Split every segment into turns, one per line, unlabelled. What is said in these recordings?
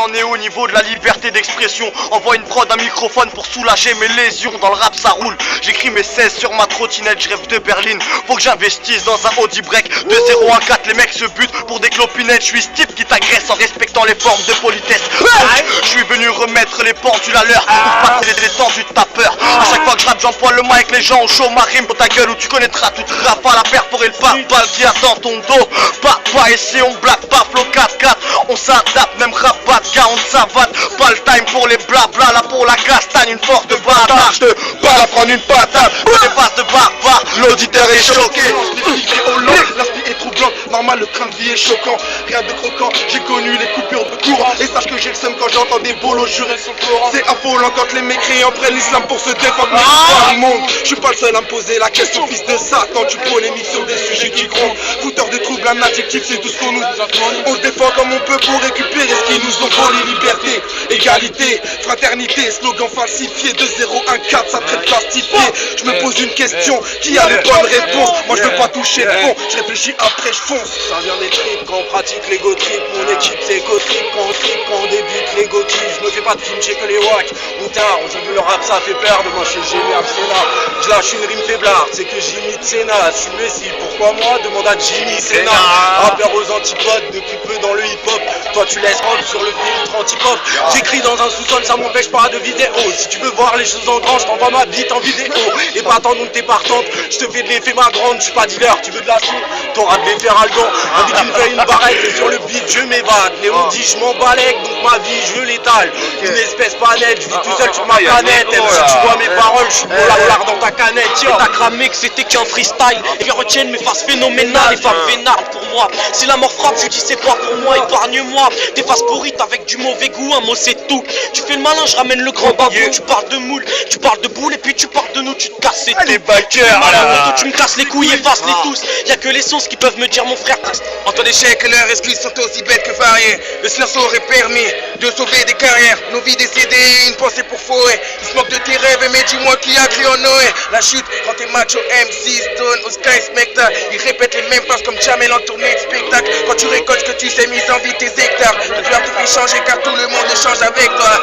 en est au niveau de la liberté d'expression. Envoie une prod, un microphone pour soulager mes lésions. Dans le rap ça roule, j'écris mes 16 sur ma trottinette. Je rêve de Berlin, faut que j'investisse dans un Audi break. De 0 à 4 les mecs se butent pour des clopinettes. Je suis ce type qui t'agresse en respectant les formes de politesse. Je suis venu remettre les pendules à l'heure pour passer les détendus de ta peur. A chaque fois que je rappe j'empoile le mic, les gens ont chaud. Ma rime pour ta gueule où tu connaîtras tout rap à la perforer le pare-balles qui a dans ton dos. Pas ici on blague pas flow 4-4. On s'adapte même rabat, gars on savate. Pas le time pour les blabla, là pour la castagne. Une force de bâtard, je te bats à prendre une patate. Des passes de barbare, l'auditeur est choqué.
L'inspi est troublante, normal le train de vie est choquant. Rien de croquant, j'ai connu les coupures de courant. Et sache que j'ai le seum quand j'entends des bolos jurer son Coran. C'est affolant quand les mécréants prennent l'islam pour se défendre du monde. Je suis pas le seul à me poser la question, fils de Satan. Tu polémiques sur des sujets qui grondent. Fouteur de troubles, un adjectif, c'est tout ce qu'on nous. On se défend comme on peut pour récupérer ce qu'ils nous ont volé. Liberté, égalité, fraternité, slogan falsifié. 2-0-1-4, ça traite plastifié. Je me pose une question, qui a les bonnes réponses? Moi je veux pas toucher le fond, je réfléchis après je fonce.
Ça vient des tripes quand on pratique l'ego trip. Mon équipe c'est éco-trip quand on trip, quand on débute l'ego trip. Je me fais pas de film, j'ai que les wacks. Ou tard, aujourd'hui le rap ça fait peur. Demain je suis génial Sénat. Je lâche une rime faiblard, c'est que j'imite Sénat. Je suis Messi, pourquoi moi? Demande à Jimmy Sénat. Rappeur aux antipodes, depuis peu dans le hip-hop. Toi tu laisses hop sur le filtre anti-pop. J'écris dans un sous-sol, ça m'empêche pas de viser haut. Si tu veux voir les choses en grand, je t'envoie ma bite en vidéo. Et pas tant donc t'es partante, je te fais de l'effet ma grande. Je suis pas dealer, tu veux de la soupe, t'auras de l'effet Aldon. Envie d'une feuille, une barrette, et sur le beat je m'évade. Léon dit je m'en balèque, donc ma vie je l'étale. Une espèce pas nette, je vis tout seul sur ma planète. Même si tu vois mes paroles, je suis polar dans ta canette. T'as cramé que c'était qu'un freestyle. Et bien retiennent mes faces phénoménales, les femmes vénardes pour moi. Si la mort frappe, je dis c'est pas pour moi, épargne-moi. Tes faces pourrites avec du mauvais goût, un mot c'est tout. Tu fais le malin, je ramène le grand babou. Tu parles de moule, tu parles de boule et puis tu parles de nous, tu te casses c'est tout.
Les backers,
Tu me casses les couilles, efface-les tous. Y'a que les sons qui peuvent me dire mon frère.
Entre l'échec et leurs excuses sont aussi bêtes que variées. Le silence aurait permis de sauver des carrières. Nos vies décédées, une pensée pour fourrer. Ils se moquent de tes rêves, mais dis-moi qui a crié en Noé. La chute, quand t'es macho MC, Stone, au Sky Spectre. Ils répètent les mêmes phrases comme Jamel en tournée de spectacle. Quand tu récoltes ce que tu sais, mise en vie tes hectares. Le cœur te fait changer car tout le monde échange avec toi.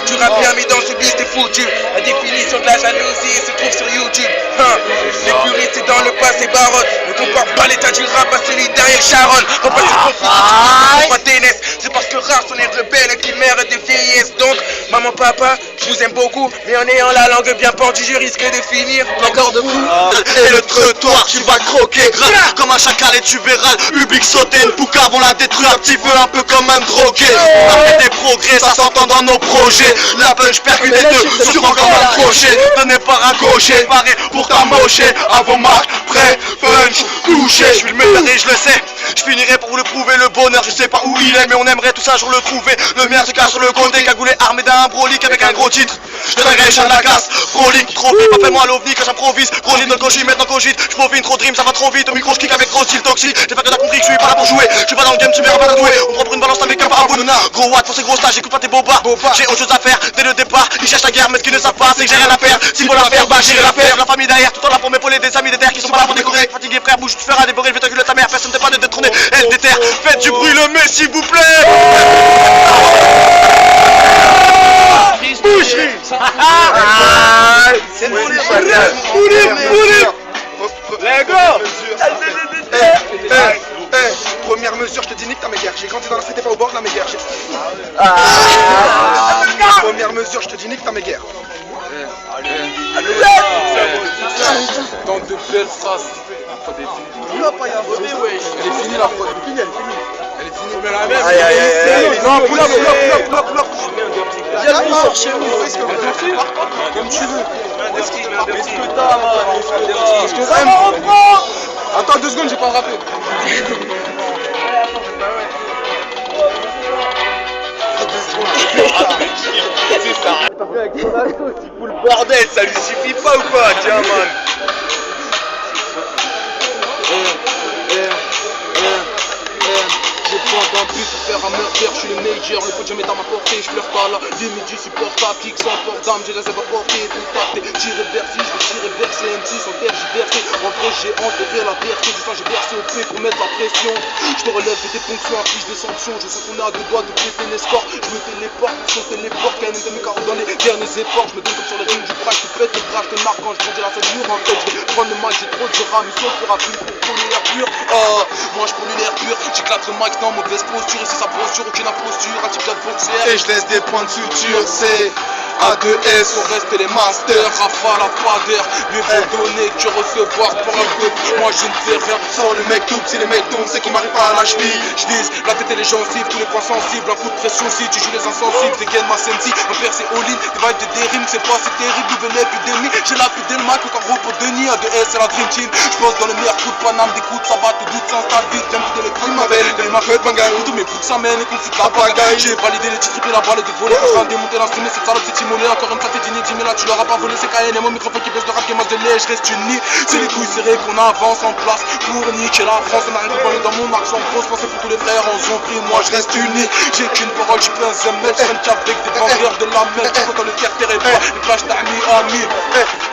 Tu rappes bien, mais dans ce bis t'es foutu. La définition de la jalousie se trouve sur YouTube. Les puristes, c'est dans le passé barotte. Ne compare pas l'état du rap à celui derrière Sharon. Faut pas se confondre, pas TNS. C'est parce que rares sont les rebelles qui meurent de vieillesse. Donc, maman, papa, je vous aime beaucoup. Mais en ayant la langue bien pendue, je risque de finir encore de fou.
Et le trottoir tu vas croquer grave comme un chacal et tu verras le public sauter. Une poucave on l'a détruit un petit peu, un peu comme un drogué. On a fait des progrès, ça s'entend dans nos projets. La punch percute les deux, sur encore un crochet. Donné par un gaucher, paré pour t'amocher. Avant marque, prêt, punch, touché. Je suis le meilleur et je le sais. Je finirai pour vous le prouver, le bonheur je sais pas où il est. Mais on aimerait tous un jour le trouver. Le mien se cache sur le côté, cagoulé armé d'un brolique avec un gros titre. Je te dirai de la casse, brolique, trop vite. Appelle-moi l'ovni quand j'improvise. Gros dans le cogit, maintenant cogite. Je profite trop de rime, ça va trop vite. Au micro je kick avec gros style toxique. J'espère que t'as compris que je suis pas là pour jouer. Je suis pas dans le game, tu verras pas doué. On prend pour une balance avec un parabouna. Gros watt pour ces gros stages, j'écoute pas tes bobards. J'ai autre chose à faire dès le départ. Ils cherchent la guerre, mais ce qu'ils ne savent pas, c'est que j'ai rien à faire. S'il faut la faire, bah j'irai la faire. La famille derrière, tout le temps là pour m'épauler, des amis, des terres qui sont pas là pour décorer. Fatigué frère, bouge, tu feras dévorer, je vais t'enculer ta mère. Personne ne pas de détrôner. Elle déterre, faites du bruit le mets s'il vous plaît. Boucherie.
C'est nous les première mesure, je te dis nique ta méguerre. J'ai grandi dans la cité, pas au bord de la méguerre. Première mesure, je te dis nique ta méguerre.
Dans de belles phrases. Elle est finie la prod. Elle est finie.
Aïe aïe aïe. Non, pull up.
Viens lui sors chez nous. Comme tu veux. Qu'est-ce que t'as, man? Attends 2 secondes, j'ai pas rappelé.
C'est ça. Avec ton assaut, tu fous le bordel, ça lui suffit pas ou quoi? Tiens, man.
Je prends dans le but pour faire un murder. Je suis le meilleur, le podium est à ma portée. Je pleure pas là, limite du supportable. Kick sans port d'âme, j'ai réserve à portée. Tout tacté, tiré versé, je vais tirer versé. MC sans tergiversé. En vrai j'ai enterré la vérité. Du sang j'ai versé au pied pour mettre la pression. Je te relève des ponctions, affiche des sanctions. Je sens qu'on a deux doigts de péter les scores. Je me téléporte pour sauter les portes. Qu'un de mes carreaux dans les derniers efforts. Je me donne comme sur le ring du bras, je te pète le bras, je te marque quand je grandis la ceinture. En fait je vais prendre le mic, j'ai trop de rames. Ils sont plus rapides pour polluer l'air pur. Moi je pollue l'air pur. J'éclate le mic dans mauvaise posture. Et c'est sa posture, aucune imposture. Un type de boxeur.
Et je laisse des points de suture, c'est A2S.
On reste les masters, rafale à fader. Mieux vaut donner que recevoir pour un peu. Moi je ne fais rien
Sans le mec tout, si les mecs tombent, c'est qu'il m'arrive pas à la cheville.
Je vise la tête et les gencives, tous les points sensibles. Un coup de pression si tu joues les insensibles. Dégaine ma sensi, mon père c'est all-in. Des vibes de dérimes, c'est pas si terrible. D'où venait l'épidémie. J'ai la plus d'Elmac, au gros pour Denis. A2S c'est la dream team. Je bosse dans le meilleur coup de Paname. Des coups de sabbat, tout doute s'installe vite. J'aime vider les couilles, ma belle. Et ma fête, bangalou. Tous mes boucs s'amènent et qu'on fout la bagaille. J'ai validé les titres et la balle de voler. Quand je viens démonter l'instrument, cette salope c'est immolé. Encore une fois t'es dîné, mais là tu l'auras pas volé. C'est KN, mon microphone qui baisse de rap, gamas de lait. Je reste uni. C'est les couilles serrées qu'on avance en place. Pour niquer la France, on arrive à dans mon arc sans grosse. Pensez pour tous les frères, on s'en prie. Moi je reste uni. J'ai qu'une parole, j'ai plein de mètres. Je suis avec des vendeurs de la mer. Tu vois dans le terre et pas. Les plages d'amis, amis.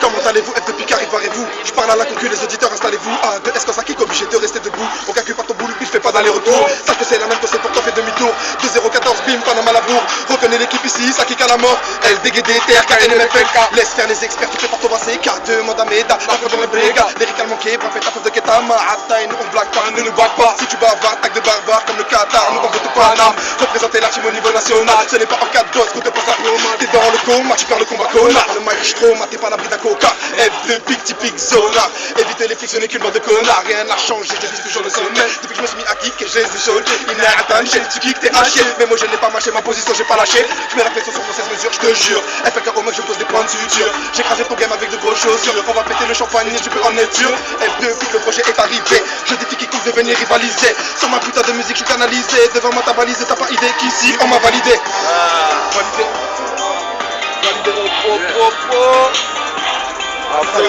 Comment allez-vous, F de Picard, réparez-vous. Je parle à la concu, les auditeurs, installez-vous. A2S quand ça kick, obligé de rester debout. On calcule pas ton boulot, puis je fais pas d'aller-retour. Sache que c'est la même que c'est pour toi, fait demi-tour. 2-0-14, bim, Panama la bourre. Reconnais l'équipe ici, ça kick à la mort. LDGD, TRK, NMFLK. Laisse faire les experts, tu fais pas ton passé. K2, Manda Meda, la fois j'en ai bréga. Lyrical manqué, pas fait ta de Ketama. Atta, nous on blague pas, ne nous bague pas. Si tu bavardes, tac de barbare comme le Qatar, nous on veut tout Paname. Représenter la team au niveau national, ce n'est pas en 4 doses, compte pas ça. T'es dans le coma, tu perds le combat connard. Le mic, je trop, t'es pas l'abri d'un coca. F2, pic, typique zona. Éviter les flics, ce n'est qu'une bande de connards. Rien n'a changé, je vis toujours le sommet. Depuis que je me suis mis à kick, je les ai chaudés. Il n'a atteint, j'ai tu kick, t'es haché. Mais moi je n'ai pas mâché ma position, j'ai pas lâché. Je mets la pression sur mon 16 mesures, je te jure. FK au mec, je pose des points de suture. J'ai crasé ton game avec de grosses chaussures. On va péter le champagne, tu peux en être sûr. F2, pique, le projet est arrivé. Je défie quiconque de venir rivaliser. Sur ma putain de musique, je suis canalisé. Devant moi, t'as balisé, t'as pas idée qu'ici, on m'a validé.
Validé. Validé mon pro. Après,